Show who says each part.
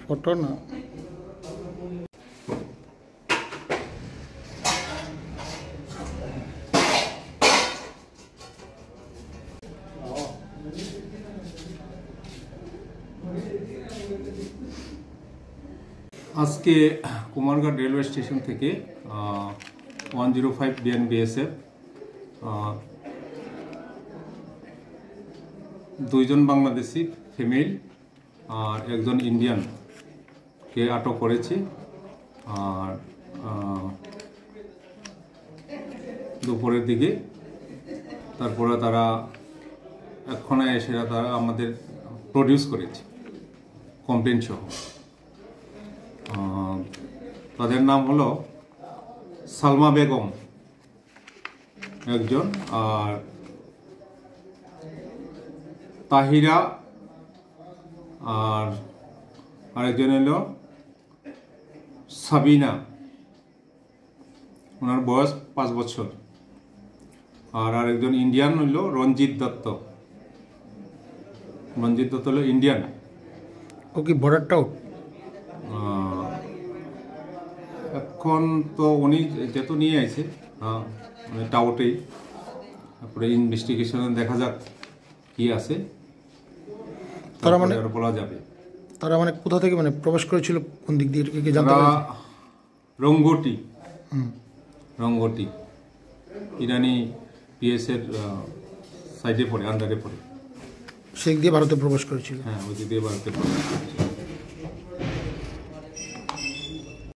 Speaker 1: Photo না
Speaker 2: আজকে Kumarghat railway station থেকে 105 বিএনবিএসএফ দুইজন বাংলাদেশি ফিমেল আর একজন ইন্ডিয়ানকে আটক করেছে। আর দুপুরের দিকে তারপরে তারা এক্ষণে এসে তারা আমাদের প্রডিউস করেছে কমপ্লেন সহ। তাদের নাম হলো সালমা বেগম একজন, আর তাহিরা, আর আরেকজন হলো সাবিনা, ওনার বয়স 5 বছর। আর আরেকজন ইন্ডিয়ান হলো রঞ্জিত দত্ত। রঞ্জিত দত্ত হলো ইন্ডিয়ান।
Speaker 1: ও কি বর্ডারটাও?
Speaker 2: এখন তো উনি যেহেতু নিয়ে আছে টাউটেই, তারপরে ইনভেস্টিগেশনে দেখা যাক কি আছে,
Speaker 1: তারা মানে
Speaker 2: বলা যাবে।
Speaker 1: তারা মানে কোথা থেকে মানে প্রবেশ করেছিল, কোন দিক দিয়ে কি জানতে পারছেন?
Speaker 2: রঙ্গটি ইরানি পিএসের সাইডে পড়ে, আন্ডারে পড়ে,
Speaker 1: সেই দিয়ে ভারতে প্রবেশ করেছিল।
Speaker 2: হ্যাঁ, ওই দিক দিয়ে ভারতে প্রবেশ করেছিল।